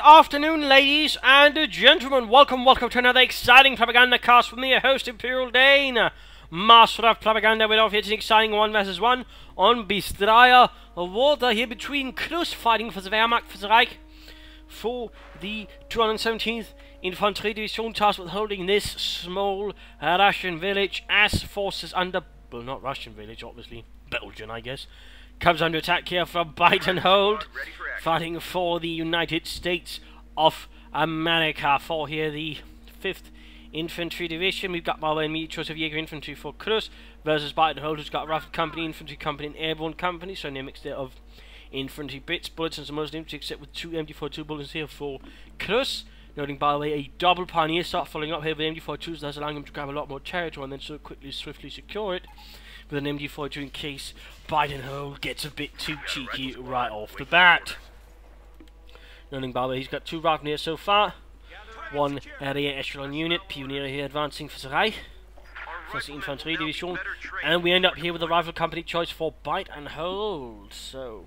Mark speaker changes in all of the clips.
Speaker 1: afternoon, ladies and gentlemen. Welcome to another exciting Propagandacast with me, your host, Imperial Dane, master of propaganda. We're off here to an exciting 1 vs 1 on Biteandhold here between Cruzz fighting for the Wehrmacht for the Reich for the 217th Infantry Division, tasked with holding this small Russian village as forces under, well, not Russian village, obviously, Belgian, I guess, comes under attack here from Biteandhold, fighting for the United States of America for here the 5th Infantry Division. We've got Marvel and choice of Jaeger Infantry for Cruzz versus Biteandhold, who's got Rifle Company, Infantry Company, and Airborne Company, so a mix there of infantry bits, bullets, and some most infantry, except with 2 MG42 bullets here for Cruzz. Noting, by the way, a double Pioneer start following up here with MG42s, that's allowing him to grab a lot more territory and then so quickly, swiftly secure it with an MG42 in case Biteandhold gets a bit too cheeky right off the bat. Noting, by the way, he's got 2 Rifleneers so far, 1 area echelon unit, Pioneer here advancing for the Reich, for the Infantry Division, and we end up here with a Rifle Company choice for Biteandhold. So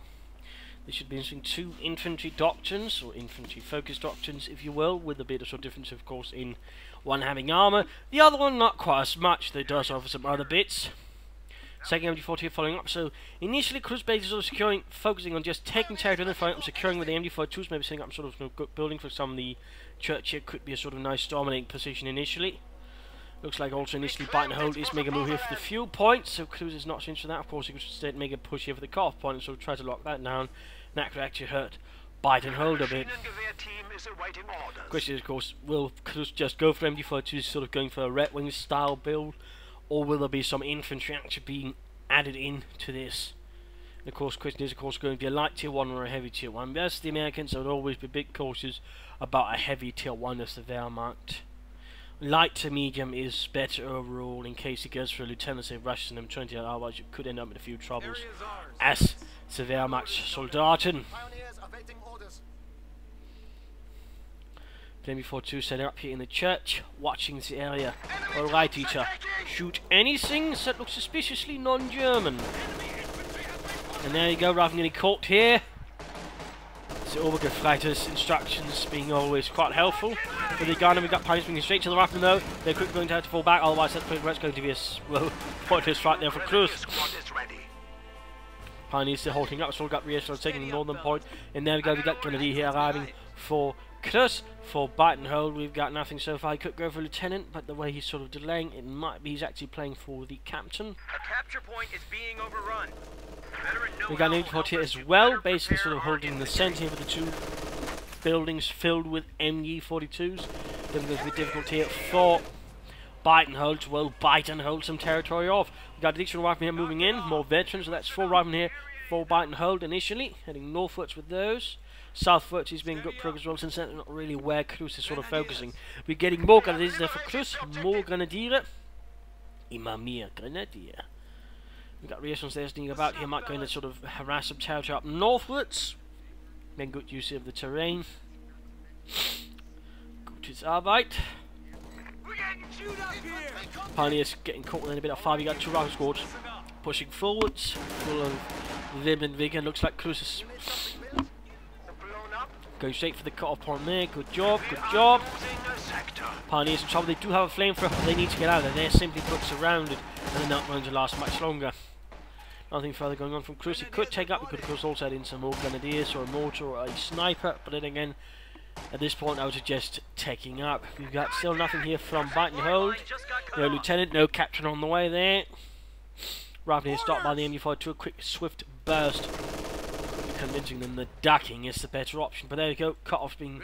Speaker 1: this should be interesting. 2 infantry doctrines, or infantry focused doctrines, if you will, with a bit of sort of difference, of course, in one having armour, the other one not quite as much. They does offer some other bits. Second MG40 here following up. So initially, Cruzz base is sort of securing, focusing on just taking territory and then following up, securing with the MG42s, maybe setting up sort of good building for some of the church here. Could be a sort of nice dominating position initially. Looks like also initially Biteandhold is making a move here for the fuel point, so Cruzz is not so interested in that. Of course, he could instead make a push here for the cutoff point and sort of try to lock that down. That could actually hurt Biteandhold a bit. Question is, of course, will Cruzz just go for MG42s, sort of going for a Red Wing style build, or will there be some infantry actually being added in to this? And of course, question is, of course, going to be a light tier 1 or a heavy tier 1. Yes, the Americans would always be a bit cautious about a heavy tier 1 as the Wehrmacht. Light to medium is better overall in case it goes for a lieutenant, say Russian M20, otherwise you could end up with a few troubles as the Wehrmacht Soldaten. MG42 set up here in the church, watching this area. Alright, teacher, shoot anything that looks suspiciously non-German. And there you go, rather than getting caught here. The Obergefreiter's instructions being always quite helpful. For the gun, and we've got Pioneers moving straight to the Rifle though. They're quickly going to have to fall back, otherwise that's pretty much going to be a pointless right there for Cruzz. Pioneers still holding up, so we've got Riesel taking the northern point. And there we go, we've got Grenadier here arriving for Cruzz. For Biteandhold, we've got nothing so far. He could go for Lieutenant, but the way he's sort of delaying, it might be he's actually playing for the Captain.
Speaker 2: A capture point is being overrun.
Speaker 1: We got an MG40 here as well, basically sort of holding the centre with the 2 buildings filled with MG42s. Then going to be difficult here for Biteandhold to, well, Biteandhold some territory off. We got additional riflemen here moving in, more veterans, so that's 4 riflemen here for Biteandhold initially, heading northwards with those. Southwards is being good progress as well, since that's not really where Cruzz is sort of focusing. We're getting more Grenadiers there for Cruzz, more Grenadier, immer mehr Grenadier. We've got reasons there sneaking about here, might go in and sort of harass some territory up northwards. Then good use of the terrain. Gutes Arbeit. Pioneers getting caught within a bit of fire. We got 2 rifle squads pushing forwards, full of vim and vigour. Looks like Cruzz is going straight for the cut-off point there. Good job, good job. Pioneers in trouble. They do have a flamethrower, but they need to get out of there. They're simply put surrounded, and they're not going to last much longer. Nothing further going on from Cruzz. He could take up. He could, of course, also add in some more Grenadiers or a mortar or a sniper. But then again, at this point, I would suggest taking up. We've got still nothing here from Biteandhold. No Lieutenant, no Captain on the way there. Rather than stopped by the MG42, a quick, swift burst, convincing them that ducking is the better option. But there you go, cut-off's being,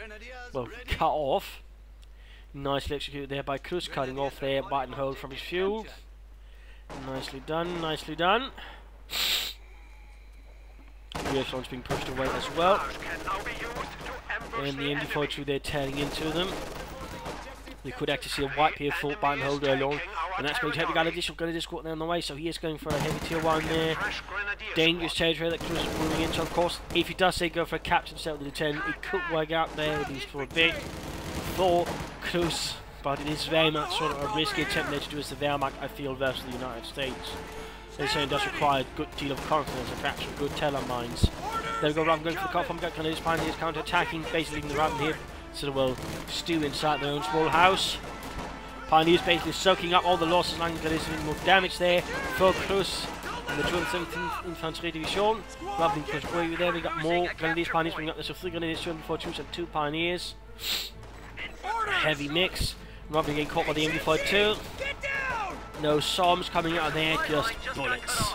Speaker 1: well, cut off. Nicely executed there by Cruzz, cutting off there Biteandhold from his fuel. Nicely done, nicely done. The echelon's being pushed away as well. And the MG42 they're tearing into them. We could actually see a wipe here for Biteandhold early on, and that's going to take the additional Grenadier squad there on the way, so he is going for a heavy tier 1 there. Dangerous territory that Cruzz is moving into, of course. If he does say go for a captain instead of the lieutenant, it could work out there, at least for a bit, for Cruzz. But it is very much sort of a risky attempt there to do as the Wehrmacht, I feel, versus the United States. They say it does require a good deal of confidence and perhaps some good teller mines There we go, Raven going for the cut from Grenadiers. Pioneers counter-attacking, basically leaving the Raven here. Sort of will stew inside their own small house. Pioneers basically soaking up all the losses, and Grenadiers doing more damage there for Cruzz and the 217th Infantry Division. Raven pushed way there, we got more Grenadiers, Pioneers bringing up this, so 3 Grenadiers, 242s and 2 Pioneers. Heavy mix. Raven getting caught by the MD42. No SOMs coming out of there, just bullets.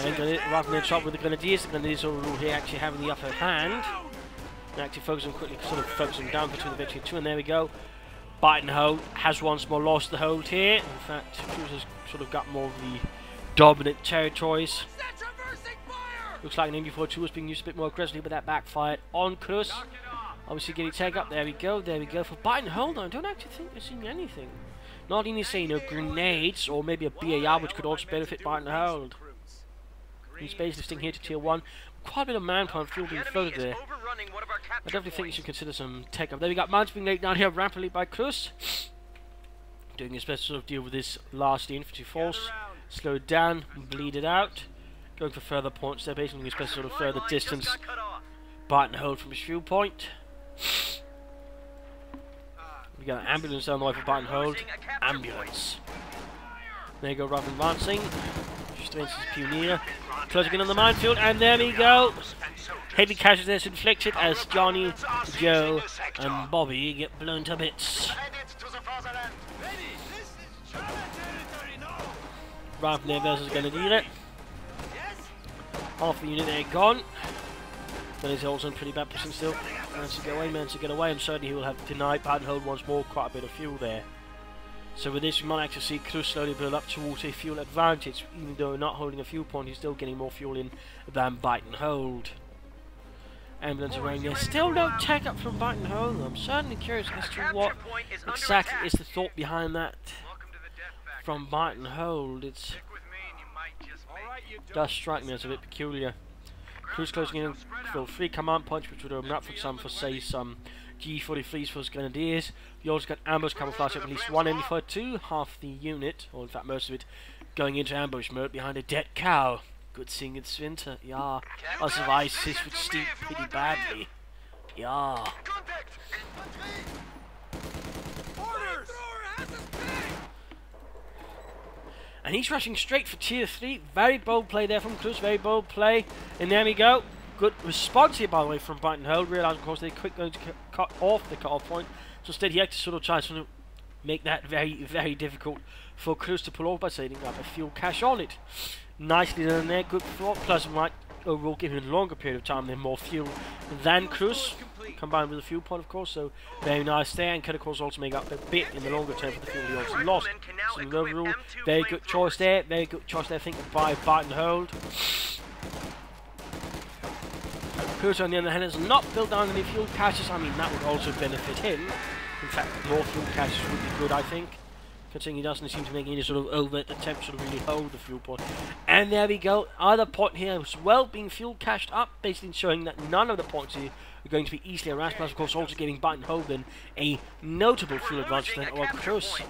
Speaker 1: And Raven in trouble with the Grenadiers. The Grenadiers overall here actually having the upper hand. And actually focusing quickly, sort of focusing down between the victory 2, and there we go. Biteandhold has once more lost the hold here. In fact, Cruzz has sort of got more of the dominant territories. Looks like an MD42 was being used a bit more aggressively, but that backfired on Cruzz. Obviously getting tagged up. There we go. There we go. For Biteandhold, I don't actually think we're seeing anything. Not only say, you know, grenades or maybe a BAR, which could also benefit Biteandhold. He's basically sticking here to tier 1. Quite a bit of manpower and fuel being floated there. I definitely think you should consider some tech up. There we got mounts being laid down here rapidly by Cruzz. Doing his best to sort of deal with this last infantry force. Slow it down, bleed it out. Going for further points there, basically his best to sort of further distance Biteandhold from his fuel point. We got an ambulance down the way for Biteandhold. Ambulance. There you go, Raven advancing. Strengthens his pioneer. Closing in on the minefield, and there we go. Heavy casualties inflicted as Johnny, Joe, and Bobby get blown to bits. Raven there versus Grenadier. Half the unit there gone. But he's also in pretty bad position still. Managed to get away, and certainly he will have denied Biteandhold once more quite a bit of fuel there. So with this, we might actually see Cruzz slowly build up towards a fuel advantage. Even though not holding a fuel point, he's still getting more fuel in than Biteandhold. Ambulance around there. Still no tech up from Biteandhold. I'm certainly curious as to what exactly is the thought behind that from Biteandhold. It does strike me as a bit peculiar. Cruzz closing in for 3 command points, which would open up for say some G43s for his Grenadiers. You also got ambush camouflage of at least 1 MD42, half the unit, or in fact most of it, going into ambush mode behind a dead cow. Good seeing it's winter, yeah. Otherwise this would stink pretty badly. Yeah. And he's rushing straight for tier 3. Very bold play there from Cruzz, very bold play. And there we go. Good response here, by the way, from Biteandhold. Realised, of course, they're quick going to cut off the cut-off point. So instead, he had to sort of try to make that very, very difficult for Cruzz to pull off by setting up a fuel cache on it. Nicely done there. Good thought. Plus, might overall give him a longer period of time, then more fuel than Cruzz. Combined with the fuel pod, of course. So very nice there. And could, of course, also make up a bit in the longer term for the fuel he also lost. So overall, very good choice there. Very good choice there, I think, by Biteandhold. Cruzz, on the other hand, has not built down any fuel caches. I mean, that would also benefit him. In fact, more fuel caches would be good, I think. Considering he doesn't seem to make any sort of overt attempt to really hold the fuel point. And there we go. Other point here as well being fuel cached up, basically showing that none of the points here are going to be easily harassed. Plus, of course, also giving Biteandhold then a notable fuel advantage than Cruzz.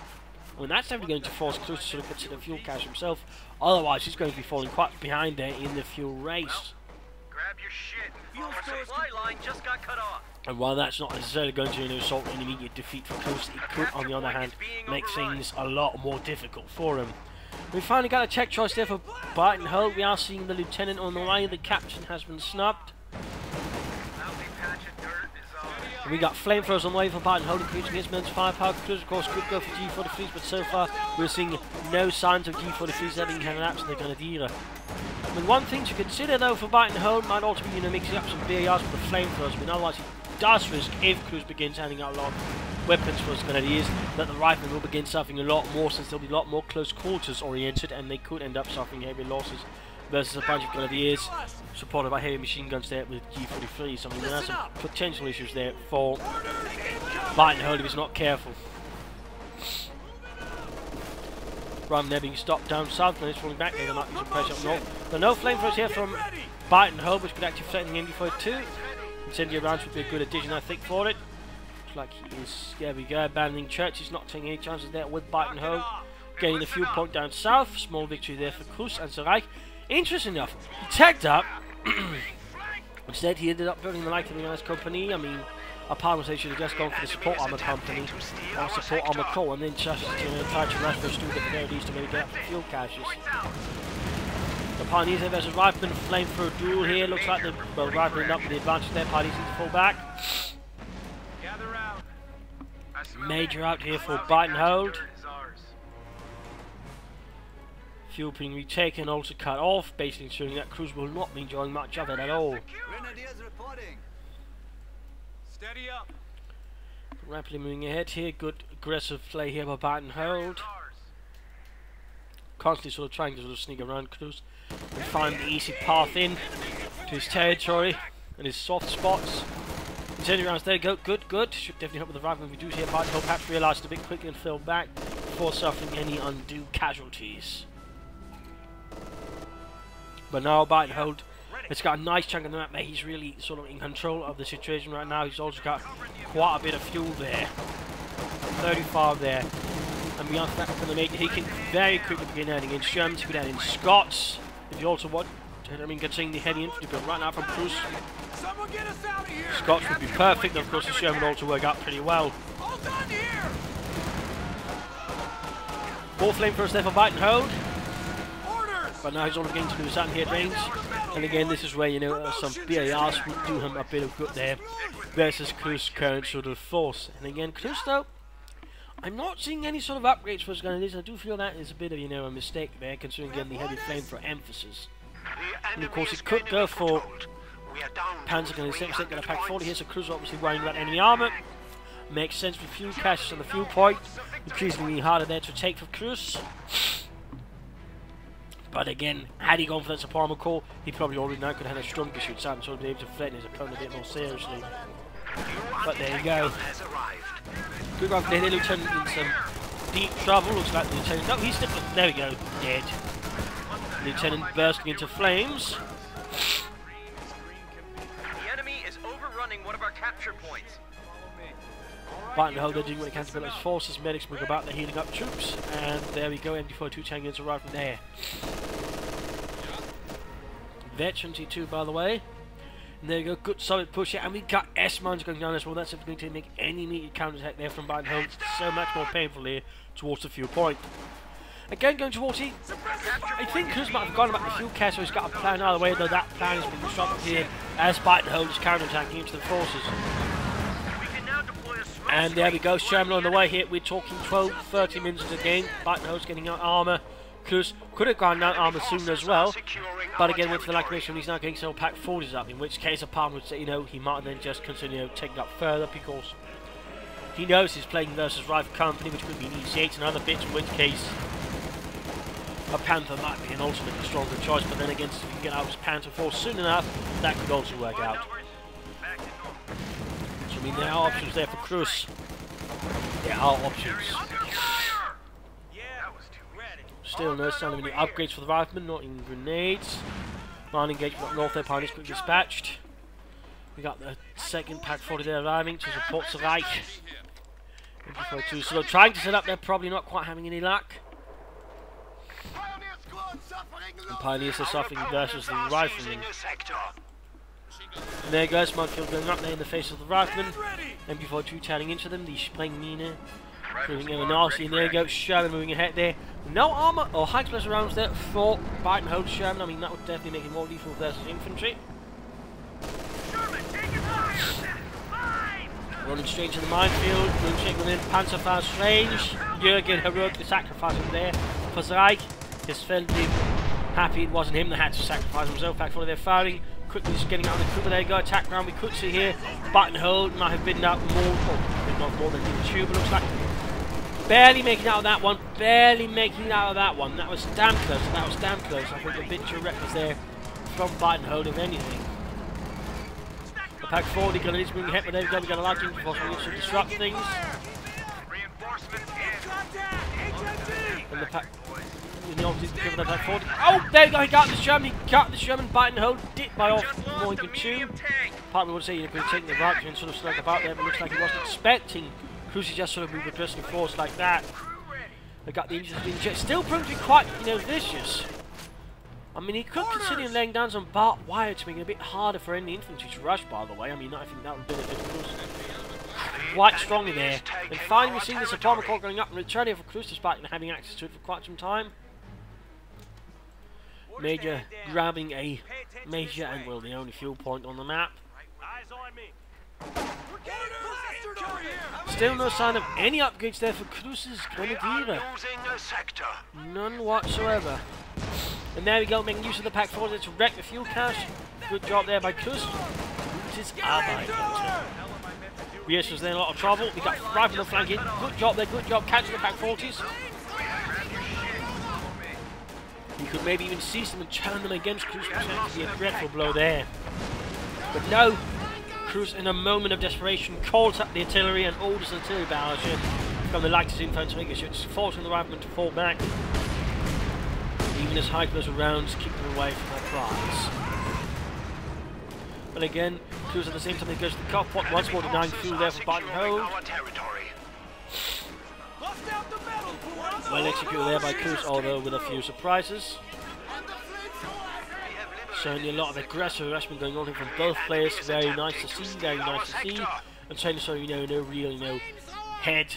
Speaker 1: I mean, that's definitely going to force Cruzz to sort of consider fuel cache himself. Otherwise, he's going to be falling quite behind there in the fuel race.
Speaker 2: Grab your shit. Our supply line just got cut off.
Speaker 1: And while that's not necessarily going to result in immediate defeat for Cruzz, it could, on the other hand, make things a lot more difficult for him. We finally got a check choice there for Biteandhold. We are seeing the lieutenant on the way. The captain has been snubbed. And we got flamethrowers on the way for Biteandhold, increasing his men's firepower. Cruzz, of course, could go for G43s, but so far we're seeing no signs of G43s having handed out to the Grenadier. I mean, one thing to consider though for Biteandhold might also be, you know, mixing up some BARs with the flamethrowers. I mean, otherwise he does risk, if Cruzz begins handing out a lot of weapons for his Grenadiers, that the riflemen will begin suffering a lot more, since they'll be a lot more close quarters oriented, and they could end up suffering heavy losses versus a bunch of Grenadiers supported by heavy machine guns there with G43s. I mean, there are some potential issues there for Biteandhold if he's not careful. Run there being stopped down south, when it's falling back, there might be some pressure up north. There are no flamethrowers here from Biteandhold, which could actually threaten the MD42. Incendiary rounds would be a good addition, I think, for it. Looks like he is, there we go, abandoning church. He's not taking any chances there with Biteandhold. Getting the fuel point down south. Small victory there for Cruzz and Zereich. Interesting enough, he tagged up Instead, he ended up building the light organized company. I mean, apart from they should have just gone for the support armor company or support armor core, and then just try to rush those two at the very least to maybe get up the fuel caches. The Pioneers versus Rifleman flamethrower duel here. Looks like the Rifleman up with the advantage there. Pioneers need to fall back. Major out here for Biteandhold. Fuel being retaken, also cut off, basically ensuring that Cruzz will not be enjoying much of it at all.
Speaker 2: Steady up.
Speaker 1: Rapidly moving ahead here, good aggressive play here by Biteandhold. Constantly sort of trying to sort of sneak around Cruzz and find the easy path in to his territory and his soft spots. Turning around, there you go, good. Should definitely help with the rifleman we do here. Biteandhold perhaps realised a bit quickly and fell back before suffering any undue casualties. But now Biteandhold, it's got a nice chunk of the map there. He's really sort of in control of the situation right now. He's also got quite a bit of fuel there. 35 there. And beyond that, he can very quickly begin adding in Germans, he can add in Scots. If you also want, I mean, considering the heavy infantry build right now from Cruzz. Scots would be perfect, and of course the Sherman also work out pretty well. More flamethrowers there for Biteandhold. But now he's only getting to lose that here at range. And again, this is where, some BARs would do him a bit of good there versus Cruzz's current sort of force. And again, Cruzz though, I'm not seeing any sort of upgrades for his gun. I do feel that is a bit of, a mistake there, considering again the heavy flamethrower emphasis. And of course, he could go for Panzer gun instead of going to pack 40 here, so Cruzz obviously worrying about enemy armor. Makes sense with fuel caches on the fuel point. Increasingly harder there to take for Cruzz. But again, had he gone for that support armor core, he probably already now could have had a stronger shoot and sort of be able to threaten his opponent a bit more seriously. But there you go. Good run there, Lieutenant in some deep trouble. Looks like the Lieutenant. No, he's still. There we go, dead. Lieutenant bursting into flames.
Speaker 2: The enemy is overrunning one of our capture points.
Speaker 1: Biteandhold, they're doing what they can to build his forces. Medics move about, they're healing up troops. And there we go, MD42 tank units arrive from there. Veteran T2, by the way. And there you go, good solid push here. And we got S-mines going down as well. That's going to make any immediate counter-attack there from Biteandhold. It's so much more painful here towards the fuel point. Again, going towards it. I think Cruzz might have forgotten about the fuel cache, so he's got a plan either way, though that plan has been disrupted here as Biteandhold is counter-attacking into the forces. And there we go, Sherman on the way here. We're talking 12-30 minutes of the game. Biteandhold's getting out armour. Cruzz could have gone out armour soon as well. But again, went for the lack of mission, he's now getting several pack 40s up. In which case, a partner would say, he might then just continue taking up further because he knows he's playing versus Rifle Company, which could be an EC8 and other bits, in which case a Panther might be an ultimately stronger choice. But then again, if you can get out his Panther force soon enough, that could also work out. I mean, there are options there for Cruzz. There are options. Still no sign of any upgrades for the Rifleman, not even grenades. Line engagement up north there, Pioneers quickly dispatched. We got the second pack 40 there arriving to support the Reich. MD42 so trying to set up there, probably not quite having any luck. And Pioneers are suffering versus the Rifleman. And there goes Mudfield going up there in the face of the Rifleman. MD42 turning into them, the Spring Mina. Proving ever nasty, and there you go, Sherman moving ahead there. No armour or high explosive rounds there for Biteandhold Sherman. I mean, that would definitely make him more lethal versus infantry. Running straight to the minefield, Moonshake within Panzerfaust range. Jürgen heroically sacrificing there for Reich. His fellow happy it wasn't him that had to sacrifice himself. Back for their firing. Quickly just getting out of the Cooper. There you go, attack round. We could see here Biteandhold might have been out more, or not more than the tube, but looks like barely making out of that one. Barely making out of that one. That was damn close. That was damn close. I think a bit too reckless there from Biteandhold, if anything. The pack 40 gun is moving ahead, but there we go. We got a large engine force which should disrupt things. And the pack. Oh, there you go, he got the Sherman, Biteandhold did by off more than two. Part of me would say you could have taken the right and sort of snuck about there, but looks like he wasn't expecting Cruzz to just sort of move the personal force like that. They got the engines being checked, still proving to be quite, vicious. I mean, he could consider laying down some barbed wire to make it a bit harder for any infantry to rush, by the way. I mean, I think that would benefit Cruzz quite strongly there. And finally, we're seeing this apartment core going up and returning for Cruzz, despite not having access to it for quite some time. Major grabbing a major and, well, the only fuel point on the map. Still no sign of any upgrades there for Cruzz's Grenadier. None whatsoever. And there we go, making use of the pack forward to wreck the fuel cache. Good job there by Cruzz. It is our Biteandhold. Yes, was there in a lot of trouble. We got right from the flank in. Good job there, good job catching the pack 40s. You could maybe even seize them and challenge them against Cruzz, which would be a dreadful blow there. But no, Cruzz, in a moment of desperation, calls up the artillery and orders an artillery barrage from the lightest infantry, forcing the riflemen to fall back. Even as high explosive rounds keep them away from their prize. But again, Cruzz at the same time he goes to the cockpit, once more denying fuel there for Biteandhold. Well executed there by Cruzz, although with a few surprises. Certainly a lot of aggressive harassment going on here from both players. Very nice to see, very nice to see. And certainly so, no real, head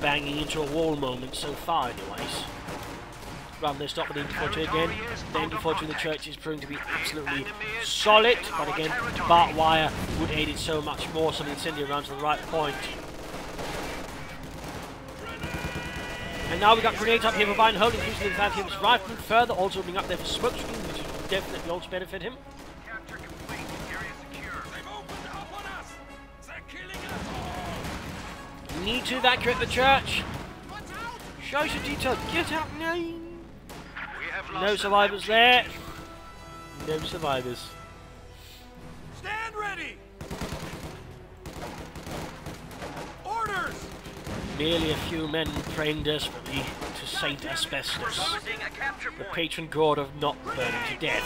Speaker 1: banging into a wall moment so far, anyways. Rather than stop with the infantry again. The infantry in the church is proving to be absolutely solid. But again, barbed wire would aid it so much more, so the incendiary rounds to the right point. And now we've got grenades up here for Biteandhold, increasing the advantage of his rifleman further, also opening up there for smoke screen, which will definitely also benefit him. Need to evacuate the church. Show some detail. Get out now. No survivors there. No survivors.
Speaker 2: Stand ready. Orders.
Speaker 1: Merely a few men praying desperately to Saint Asbestos, the patron god of not burning to death.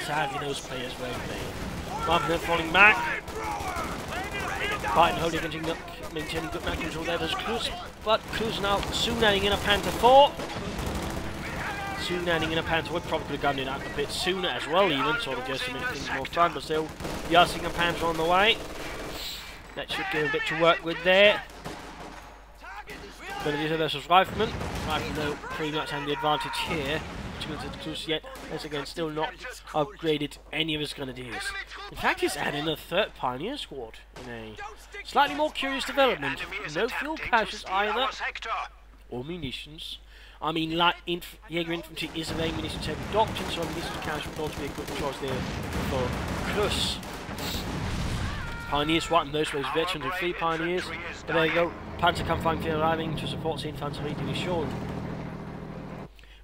Speaker 1: Sadly, those players won't play. Rather than falling back, Biteandhold maintaining good map control there. There's Cruzz, but Cruzz now soon adding in a Panther 4. Soon adding in a Panther would probably could have gotten it out a bit sooner as well, even sort of just to make things more fun. But still, we are seeing a Panther on the way. That should give a bit to work with there. Grenadier versus Rifleman. Rifleman, though, pretty much having the advantage here. Which means that Cruzz yet, once again, still not upgraded any of his Grenadiers. In fact, he's adding a third Pioneer squad in a slightly more curious development. No fuel caches either, or munitions. I mean, light Jaeger infantry is a very munitions-heavy doctrine, so a munitions cache would also be a good choice there for Cruzz. Pioneers right in those ways, veterans with 3 Pioneers. But there you go, Panzer Kampfwagen arriving to support the infantry to be shown.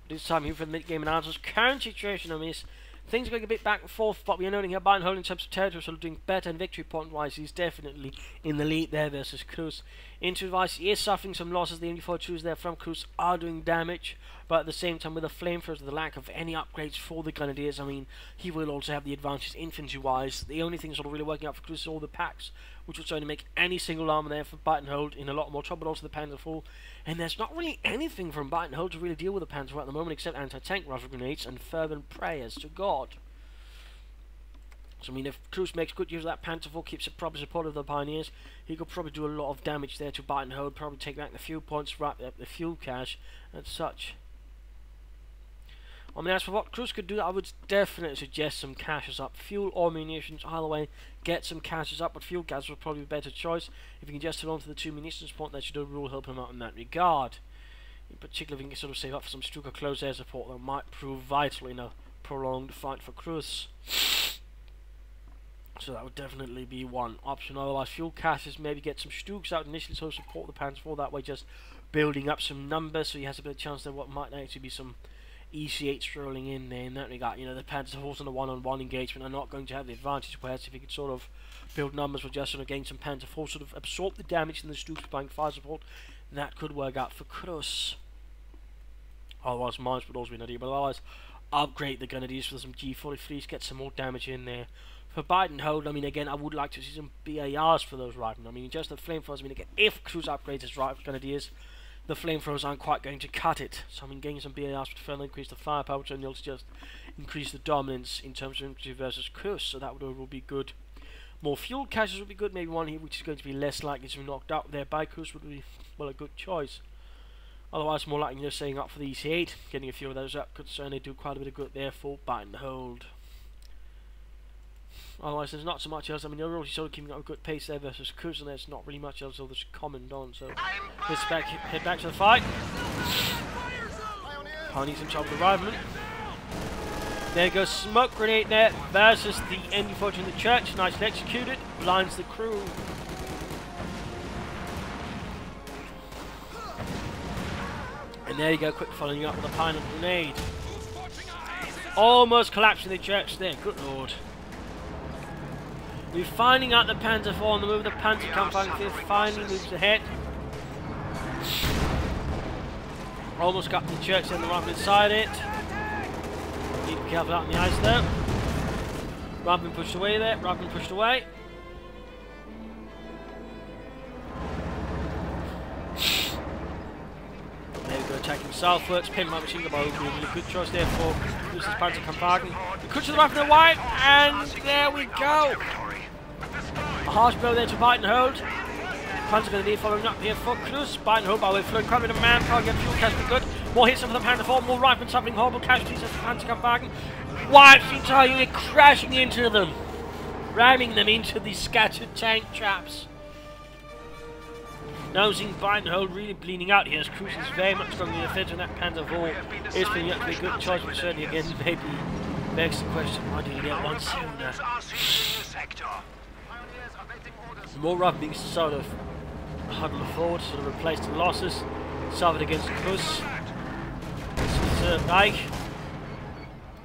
Speaker 1: This time here for the mid-game analysis. Current situation on this, things are going a bit back and forth, but we are noting here Biteandhold in terms of territory, sort of doing better, and victory point-wise, he's definitely in the lead there versus Cruzz. Into advice, he is suffering some losses. The MD-42s there from Cruzz are doing damage, but at the same time, with the flamethrowers, the lack of any upgrades for the Grenadiers, I mean, he will also have the advantage infantry-wise. The only thing sort of really working out for Cruzz is all the packs, which will certainly make any single armor there for Biteandhold in a lot more trouble, but also the Panther 4. And there's not really anything from Biteandhold to really deal with the Panther 4 at the moment, except anti-tank rifle grenades and fervent prayers to God. So I mean, if Cruzz makes good use of that Panther 4, keeps it proper support of the Pioneers, he could probably do a lot of damage there to Biteandhold, probably take back the fuel points, wrap up the fuel cache, and such. I mean, as for what Cruzz could do, I would definitely suggest some caches up. Fuel or munitions, either way, get some caches up, but fuel caches would probably be a better choice. If you can just hold on to the 2 munitions point, that should overall help him out in that regard. In particular, if you can sort of save up for some Stuka close air support, that might prove vital in a prolonged fight for Cruzz. So that would definitely be one option. Otherwise, fuel caches, maybe get some Stuks out initially to support the Panther 4, that way just building up some numbers, so he has a bit of chance there what might actually be some EC8 strolling in there in that regard. You know, the Panther 4s on a one-on-one engagement are not going to have the advantage, whereas if he could sort of build numbers with just sort of getting some Panther 4, sort of absorb the damage in the Stuks buying fire support, that could work out for Cruzz. Otherwise, mines would also be an idea, but otherwise, upgrade the Grenadiers for some G43s, get some more damage in there. For Biteandhold, I mean, again, I would like to see some BARs for those riflemen. I mean, just the flamethrowers, I mean, again, if Cruzz upgrades his Grenadiers, the flamethrowers aren't quite going to cut it. So I mean, getting some BARs to further increase the firepower, and also just increase the dominance in terms of infantry versus Cruzz, so that would overall be good. More fuel caches would be good, maybe one here which is going to be less likely to be knocked out there by Cruzz would be, well, a good choice. Otherwise, more likely just staying up for the EC8, getting a few of those up could certainly do quite a bit of good there for Biteandhold. Otherwise, there's not so much else. I mean, overall, he's sort of keeping up a good pace there versus Cruzz, and there's not really much else to comment on. So let's head back to the fight. Pioneers himself with the rifleman. There goes smoke grenade there versus the MG40 in the church. Nicely executed. Blinds the crew. And there you go, quick following up with a pine grenade. Almost collapsing the church there. Good lord. We're finding out the Panzer IV on the move. The Panzer Kampfwagen finally moves ahead. Almost got the church on the right inside it. Need to be careful out on the ice there. Rifleman pushed away there. Rifleman pushed away. There we go, attacking southwards. Pin my machine gun would be a really good choice there for Cruzz's Panzer Kampfwagen. The cut to the rifle wide, and there we go. A harsh blow there to Biteandhold. Panzer going to need following up here for Cruzz. Biteandhold, by the way, flowing quite a bit of manpower, get fuel cash good. More hits from the Panzer IV, more riflemen suffering horrible casualties as the Panzer Kampfwagen wipes the entire unit, crashing into them, ramming them into the scattered tank traps. Now seeing Biteandhold really bleeding out here as Cruzz is very much strongly defending that Panzer IV. Is putting up to be a good choice, but certainly again maybe begs the question, why did he get one sooner? More riflemen being sort of huddled forward, sort of replace the losses suffered against Cruzz. Third Reich.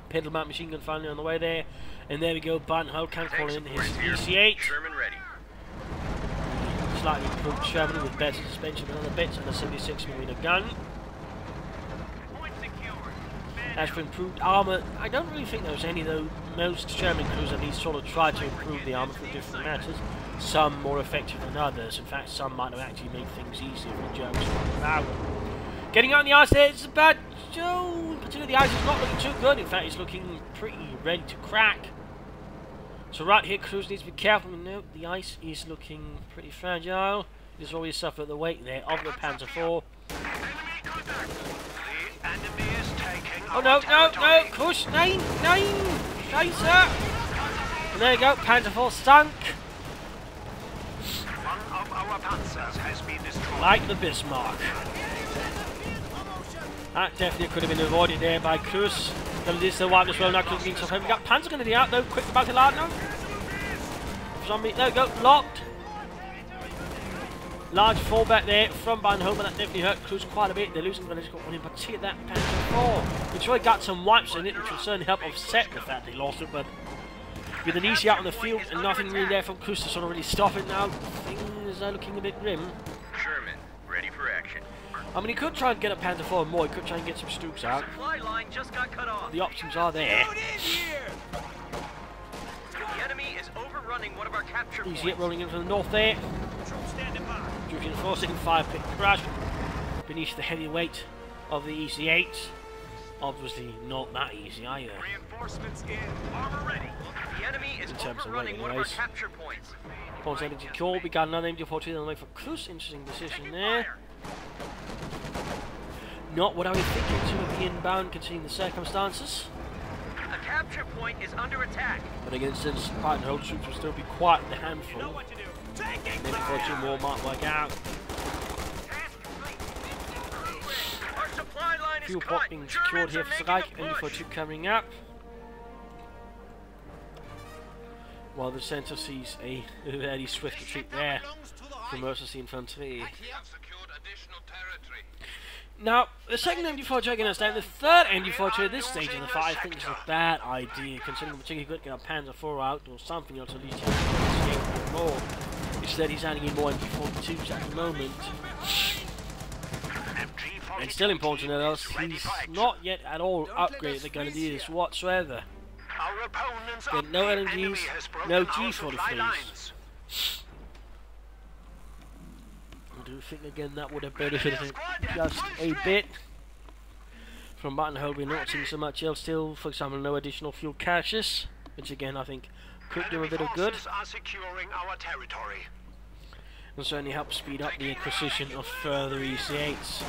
Speaker 1: Pedal mount machine gun finally on the way there. And there we go, Biteandhold can call in his EC8. Slightly improved Sherman with better suspension and other bits and a 76mm gun. As for improved armour, I don't really think there's any, though most Sherman crews at least sort of try to improve the armour for different matters. Some more effective than others. In fact, some might have actually made things easier for the Germans. Wow. Getting out on the ice there, it's a bad show. Particularly the ice is not looking too good. In fact, it's looking pretty ready to crack. So right here, Cruzz needs to be careful. Note the ice is looking pretty fragile. He's already suffered the weight there of the Panzer IV. Oh no, no, no! Push! Nine! Sir! And there you go, Panzer IV sunk! Like the Bismarck. That definitely could have been avoided there by Cruzz. Then this the wipe as well now, Cruzz being so heavy. We got Panzer going to be out though, quick back to Lard now. There we go, locked. Large fallback there from Biteandhold, but that definitely hurt Cruzz quite a bit. They're losing the political one in particular, that Panzer IV. Which really got some wipes in it, which will certainly help offset the fact they lost it, but with an easy out on the field and nothing really there from Cruzz to sort of really stop it now, things are looking a bit grim.
Speaker 2: Sherman, ready for action.
Speaker 1: I mean, he could try and get a Panzer IV more, he could try and get some Stooks out.
Speaker 2: Supply line just got cut off.
Speaker 1: The options are there.
Speaker 2: The enemy is overrunning one of our capture points.
Speaker 1: Easy hit rolling in from the north there. Reinforcing fire pit crash beneath the heavy weight of the EC8. Obviously not that easy either.
Speaker 2: Reinforcements in. Armor ready. The enemy is overrunning one of our capture points.
Speaker 1: Points energy call. We got another MG40 on the way for Cruzz. Interesting decision there. Not what I was thinking to have been bound considering the circumstances.
Speaker 2: A capture point is under attack.
Speaker 1: But against this, Biteandhold troops will still be quite the handful.
Speaker 2: You know what to do.
Speaker 1: Maybe 14 more might work out. Fuel pot being secured here for Reich, MG42 coming up. While the centre sees a very swift retreat there from Mercy Infantry. Now, the second MG4 I can understand. The third MG4 at this stage of the fight I think is a bad idea, considering particularly good to get a Panzer IV out or something else at least to escape more. Instead he's adding in more MG42s at the moment. And still important to note, he's not yet at all upgraded the grenadiers whatsoever. Got no LMGs, no G43s. do think again that would have benefited it just a bit. From Biteandhold we're not seeing so much else still, for example no additional fuel caches, which again I think could do a bit of good.
Speaker 2: Are securing our territory.
Speaker 1: And certainly help speed up the acquisition of further EC8s.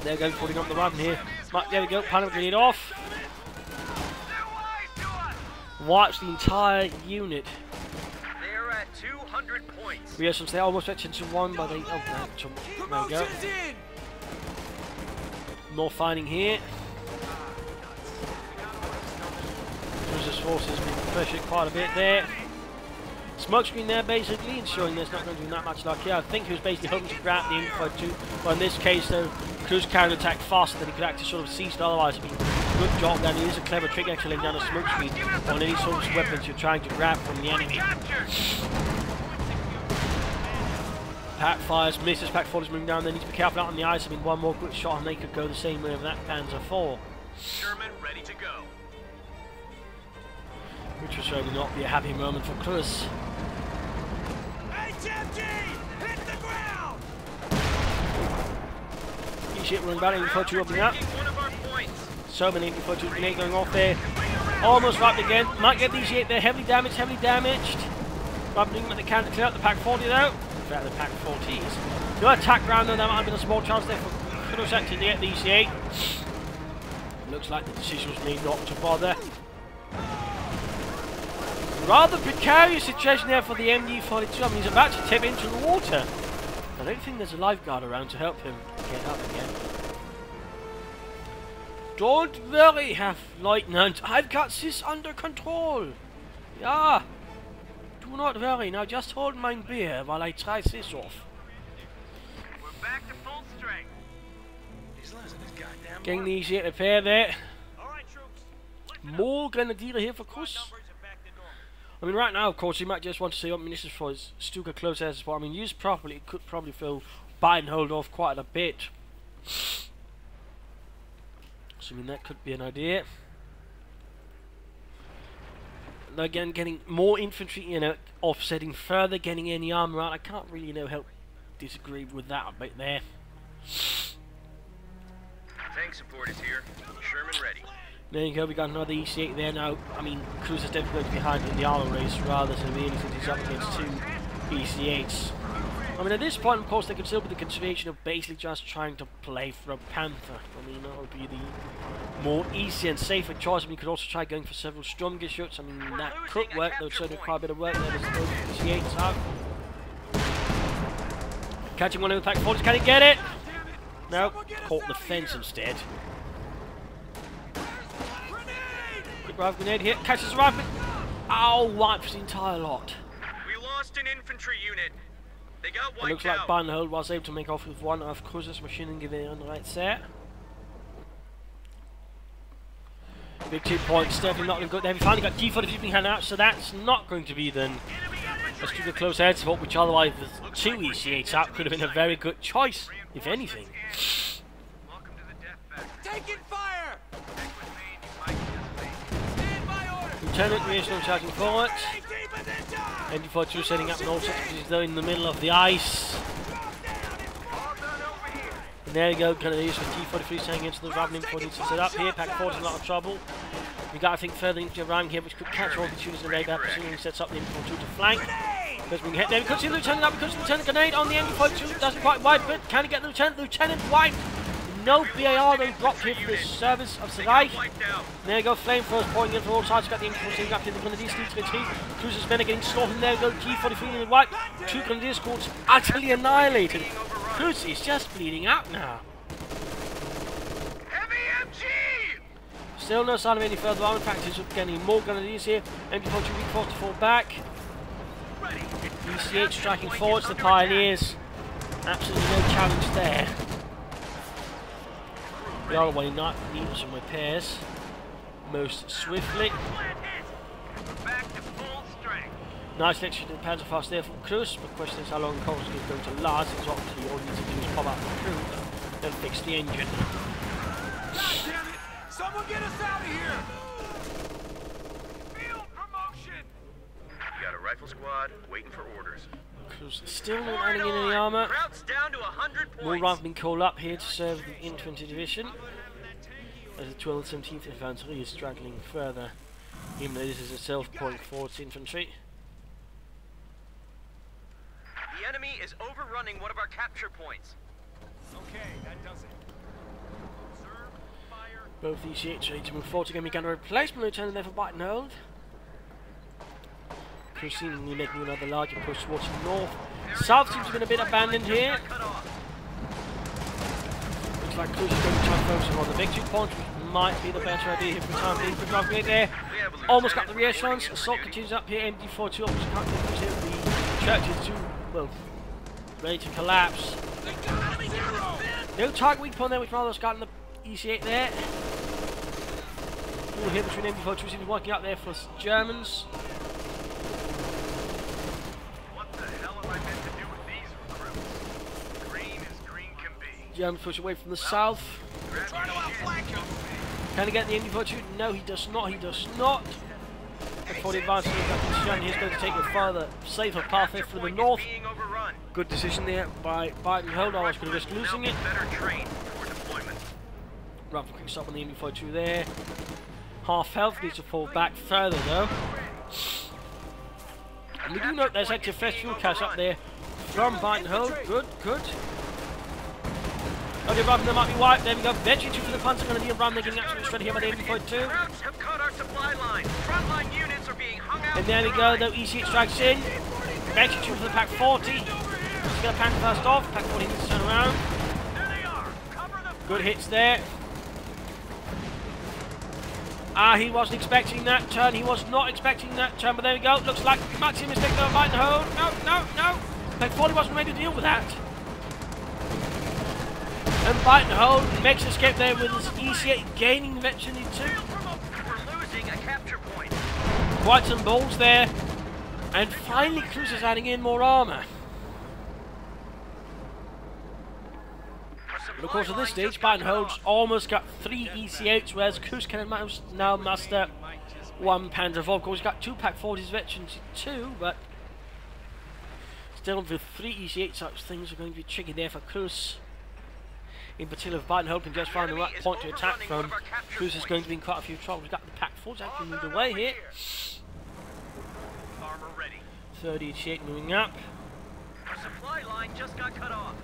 Speaker 1: They're going putting up the run here. There we go, panic grenade off. Watch the entire unit.
Speaker 2: They're at 200 points.
Speaker 1: We have some stay almost fetching to one, but they there we go. More fighting here. Cruzz's forces been pressured quite a bit there. Smokescreen there basically, ensuring there's not going to be that much luck here. I think he was basically hoping to grab the info-2, but in this case though, Cruzz counter-attacked faster than he could actually sort of seize it otherwise. It'd be a good job, and it is a clever trick actually laying down a smokescreen on any sort of weapons you're trying to grab from the enemy. Pack fires, misses, Pack 4 is moving down, they need to be careful out on the ice. I mean, one more quick shot and they could go the same way with that Panzer 4.
Speaker 2: Sherman ready to go.
Speaker 1: Which will certainly not be a happy moment for Cruzz.
Speaker 2: HMG! Hit the ground!
Speaker 1: E-ship running back, info-2 opening up. So many info-2 grenade going off there. Almost wrapped again. Might get these yet, they're heavily damaged, Rubbing them at the counter clear out the Pack 40 though. In fact, the Pack 40s. No attack round though, there might have been a small chance there for Cruzz actually to get the EC8. Looks like the decision was made not to bother. Rather precarious situation there for the MG42. I mean, he's about to tip into the water. I don't think there's a lifeguard around to help him get up again. Don't worry, Lieutenant. I've got this under control. Yeah. Do not worry. Now just hold my beer while I try this off.
Speaker 2: We're back to full strength. He's losing his goddamn
Speaker 1: Getting the easy repair there.
Speaker 2: All right, troops.
Speaker 1: More Grenadier here for Cruzz. I mean, right now, of course, he might just want to save up munitions for his Stuka close air support. I mean, used properly, it could probably fill Biteandhold off quite a bit. So, I mean, that could be an idea. And again, getting more infantry, you know, offsetting further, getting any armor out. I can't really, you know, help disagree with that a bit there.
Speaker 2: Tank support is here. Sherman ready.
Speaker 1: There you go, we got another EC8 there now. I mean, Cruzz is definitely going to be behind in the armor race rather severely since he's up against two EC8s. I mean, at this point, of course, they could still be the consideration of basically just trying to play for a Panther. I mean, that would be the more easy and safer choice. I mean, you could also try going for several Sturmgeschütz. I mean, that could work, though, certainly quite a bit of work there. There's those EC8s out. Catching one of the Pack 40s, can he get it? No, caught the fence instead. Drive grenade here, catches the rifle. Ow, wipes the entire lot.
Speaker 2: We lost an infantry unit. They got wiped out.
Speaker 1: It looks like Biteandhold was able to make off with one of Cruzz's machine gewehr on the right set. Big 2 points, definitely not going to go there. We finally got D45 being handed out, so that's not going to be then. Let's do the close air support, which otherwise with two EC8s out could have been a very good choice, if anything.
Speaker 2: Welcome to the death factory.
Speaker 3: Taking fire!
Speaker 1: Lieutenant Reasonable charging forward. ND42 setting up an all sorts of though in the middle of the ice. And there you go, Grenadiers with T43 saying into the ravening for to set up here. Pack 4 is in a lot of trouble. We got, I think, further into around here, which could catch all the tuners in the radar, presumably sets up the MD42 to flank. Because we can hit there. We could see the Lieutenant up, we could see the Lieutenant grenade on the MD42. Doesn't quite wipe it. Can he get the Lieutenant? Lieutenant wiped. No BAR though dropped here for the service of Sarai. There you go, flamethrowers pouring in from all sides. Got the infantry up in the Grenadier Steeds to the T. Cruzz's men are getting slaughtered. There we go, T43 in the white. Two Grenadier squads utterly annihilated. Cruzz is just bleeding out now.
Speaker 2: Heavy MG!
Speaker 1: Still no sign of any further armor. In fact, he's getting more Grenadiers here. MD42 weak force to fall back. EC8 striking forwards, the Pioneers. Absolutely no challenge there. The other way not needing some repairs most swiftly. Nice lecture to the Panzer fast there from Cruzz, but the question is how long the course is going to last, because obviously all you need to do is pop out the crew and fix the engine.
Speaker 3: Someone get us out of here!
Speaker 2: Field promotion! You got a rifle rifle squad, waiting for orders.
Speaker 1: Cruzz still not adding in any armour.
Speaker 2: Krauts down to 100 points.
Speaker 1: More riflemen call up here to serve the infantry division. As the 12th and 17th Infantry is struggling further, even though this is itself point forwards infantry.
Speaker 2: The enemy is overrunning one of our capture points.
Speaker 3: Okay, that does it. Observe, fire.
Speaker 1: Both these units ready to move forward to get me gun replacement lieutenant there for Biteandhold. Cruzz seemingly making another larger push towards the north. South seems to have been a bit abandoned here. Looks like Cruzz is going to try and focus on the victory point, which might be the better idea here for the time being. Good job there. Almost got the reassurance. Assault continues up here. MD42 almost can't get here. The church is too, well, ready to collapse. No target weak point there, which Marlo's got in the EC8 there. All here between MD42 seems working out there for Germans.
Speaker 3: What the hell am I meant to do with these recruits? Green as green can be.
Speaker 1: Germans push away from the south.
Speaker 3: Trying to outflank him.
Speaker 1: Can he get the MD42? No, he does not. He does not. Before the advance he's going to take a further, safer path there through the north. Good decision there by Biteandhold. I was going to risk losing it. Rather quick stop on the MD42 there. Half health, needs to fall back further though. And we do note there's active fresh fuel cache up there from Biteandhold. Good, good. Okay, rather than might be wiped. There we go. Veggie 2 for the Panzer going to be a run. They're getting absolutely shredded here by the MD42.
Speaker 2: Have cut our supply line. Frontline units are being hung out.
Speaker 1: And there we go, though EC8 strikes in. Veggie 2 for the Pack 40. He's going to pan first off. Pack 40 needs to turn around.
Speaker 3: There they are. Cover the
Speaker 1: Good hits there. Ah, he wasn't expecting that turn. He was not expecting that turn. But there we go. Looks like maximum mistake there by Biteandhold. No, no, no. Pack 40 wasn't ready to deal with that. And Biteandhold makes escape there with his EC8 gaining eventually too.
Speaker 2: We're losing a capture point.
Speaker 1: Quite some balls there. And finally Cruzz is adding in more armour. But of course at this stage Biteandhold's almost got 3 EC8s, whereas Cruzz can now muster 1 Panzer IV. Of course he's got 2 Pack 40s veterans too, but still with 3 EC8 such things are going to be tricky there for Cruzz. In particular, if Biteandhold can just find the right point to attack from, Cruzz is going to be in quite a few trouble. We've got the Pack 4s actually moved away here.
Speaker 3: armor ready.
Speaker 1: 30 EC8 moving up.
Speaker 2: Our supply line just got cut off.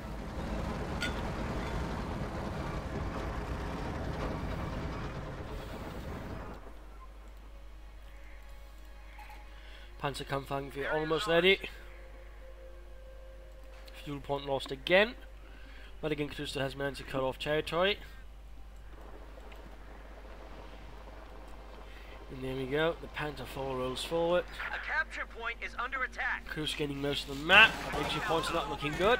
Speaker 1: Panzerkampfanführer almost ready. Fuel point lost again. But again, Cruzz has managed to cut off territory. And there we go, the Panther IV rolls forward.
Speaker 2: A capture point is under attack.
Speaker 1: Cruzz getting most of the map. Victory points not looking good.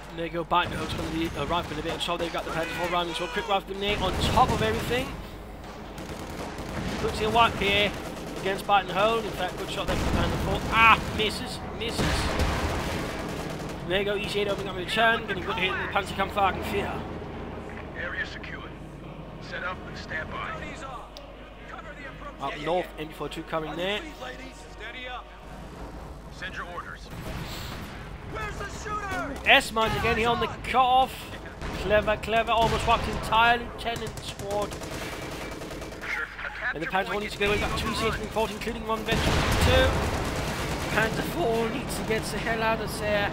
Speaker 1: And there you go, Biteandhold's going to be rifle a bit of trouble. They've got the Panther IV rounding, so a quick rifle grenade on top of everything. Puts a wipe here against Biteandhold. In fact, good shot there from the Panther IV. Ah, misses. There you go, EC8 opening up a return, getting a good hit in the Panzerkampfanführer.
Speaker 3: Area secured. Set up and stand by.
Speaker 1: Up north, MD42 coming there.
Speaker 3: Steady up. Send your orders.
Speaker 2: Where's the shooter?
Speaker 1: S-Mines again here on the cut-off. Clever, clever, almost wiped the entire lieutenant squad. And the Panther IV needs to go, we've got 2 EC8 being fought, including 1 veteran 2. Panther IV needs to get the hell out of there.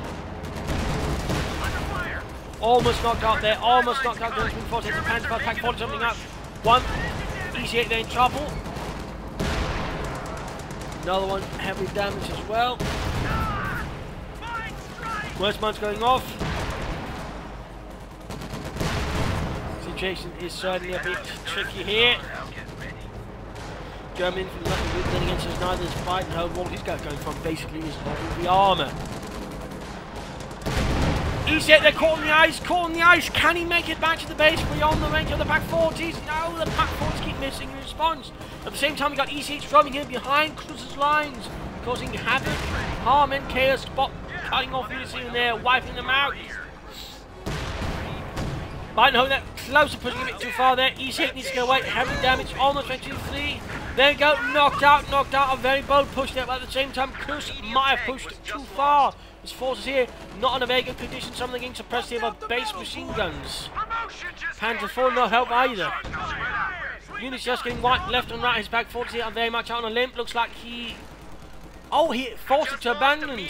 Speaker 1: Almost knocked out there, almost knocked out. There's been 40. The Panther IV Pack 40 jumping up. 1 EC8 there in trouble. Another one heavily damaged as well. Worst mine's going off. Situation is certainly a bit tricky here. German from nothing good then against us, neither is Biteandhold. What he's got going from basically is all the armour. EC8, they're caught on the ice, Can he make it back to the base beyond the range of the Pack 40s? No, the Pack 40s keep missing in response. At the same time, we got EC8 drumming here behind Cruzz's lines, causing havoc, harm and chaos, cutting off units here and there, wiping them out. Biteandhold that closer, pushing a bit too far there. EC8 needs to go away, heavy damage, almost ready to flee. There you go, knocked out, a very bold push there, but at the same time, Cruzz might have pushed too far. His forces here, not in a very good condition, some of them getting suppressed here by base machine guns. Panzer IV, no help either. Units just getting wiped left and right, his back forces here are very much out on a limb, looks like he... Oh, he forced it to abandon.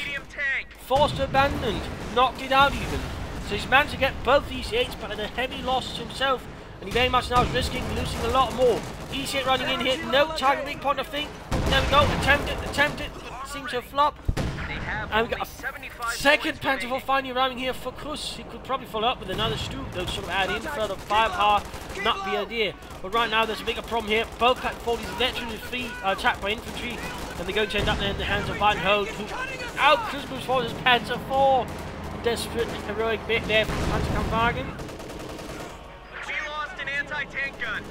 Speaker 1: Forced to abandon, knocked it out even. So he's managed to get both EC8s, but at a heavy loss himself. And he very much now is risking losing a lot more. EC8 running in here, no target weak point, I think. There we go, attempt it, seems to have flopped. And we got a second Panzer IV finally arriving here for Cruzz. He could probably follow up with another Stu, though sort of add in further firepower, not the idea. But right now there's a bigger problem here. Both Pack 40s literally free attacked by infantry, and they're going to end up there in the hands of Biteandhold, who out Cruzz moves forward as Panzer IV. Desperate, heroic bit there from the Panzerkampfwagen.
Speaker 2: We lost an anti-tank gun.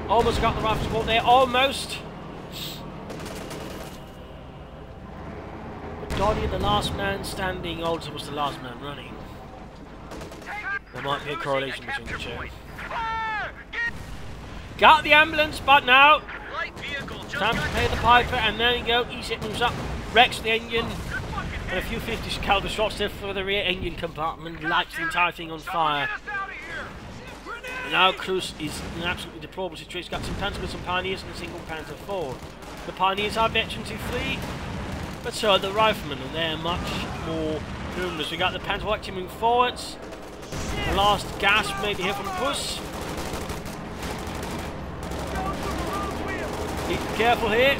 Speaker 1: Almost got the rifle support there, almost. But Doddy, the last man standing, also was the last man running. There might be a correlation between the two. Got the ambulance, but now time to pay the piper, and there you go. EC8 moves up, wrecks the engine, and a few 50 caliber shots there for the rear engine compartment, lights the entire thing on fire. And now Cruzz is in an absolutely deplorable situation. He's got some Panzer with some Pioneers and a single Panzer IV. The Pioneers are veterans who flee, but so are the Riflemen, and they're much more numerous. We got the Panzer actually moving forwards. The last gasp maybe here from Cruzz. Be careful here.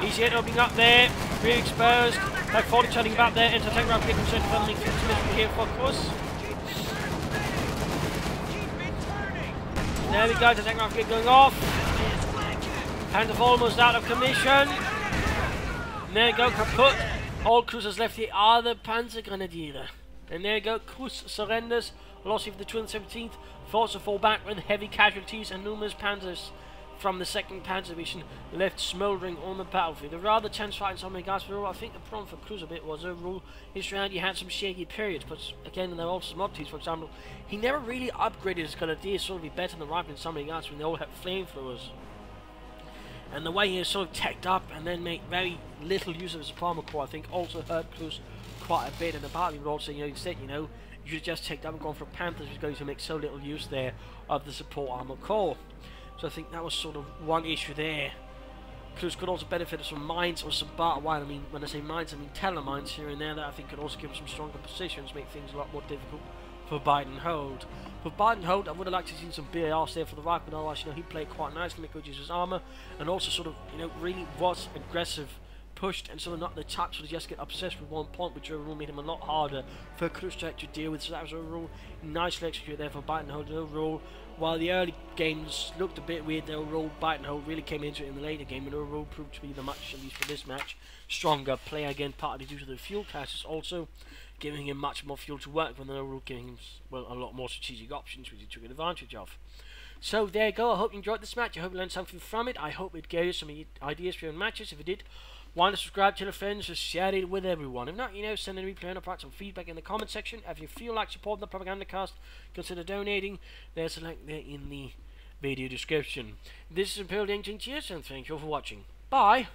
Speaker 1: EC8 opening up there, really exposed. Pack 40 turning back there, anti-tank round getting concerned firmly 50 minutes here for Cruzz. There we go, the tank round going off. Panzer IV almost out of commission. And there you go, kaput. All Cruzz has left here are the Panzer Grenadier. And there you go, Cruzz surrenders. Loss of the 217th, forced to fall back with heavy casualties, and numerous panzers from the 2nd Panzer Division left smouldering on the battlefield. A rather tense fight in some regards, but I think the problem for Cruzz a bit was overall his strategy had some shaky periods, but again, there were also some oddities. For example, he never really upgraded his Grenadier sort of be better than the rifle in some regards when they all had flamethrowers. And the way he was sort of teched up and then made very little use of his armor core, I think also hurt Cruzz quite a bit. And the part of me would also, instead, you should have just teched up and gone for Panthers, who's going to make so little use there of the support armor core. So I think that was sort of one issue there. Cruzz could also benefit from mines or some barter wire. I mean, when I say mines, I mean telemines here and there that I think could also give him some stronger positions, make things a lot more difficult for Biteandhold. For Biteandhold, I would have liked to see some BARs there for the rifle, but otherwise, he played quite nicely, make good use of his armor, and also sort of, really was aggressive, pushed, and sort of not the touch, so just get obsessed with one point, which overall made him a lot harder for Cruzz to actually deal with. So that was overall nicely executed there for Biteandhold. And overall, while the early games looked a bit weird, the overall Biteandhold really came into it in the later game, and overall proved to be the much, at least for this match, stronger player again, partly due to the fuel caches also giving him much more fuel to work with, and overall giving him, well, a lot more strategic options, which he took advantage of. So there you go. I hope you enjoyed this match. I hope you learned something from it. I hope it gave you some ideas for your own matches. If it did, why not subscribe, tell your friends, just share it with everyone. If not, send a replay and provide some feedback in the comment section. If you feel like supporting the Propagandacast, consider donating. There's a link there in the video description. This is Imperial Danger. Cheers, and thank you all for watching. Bye.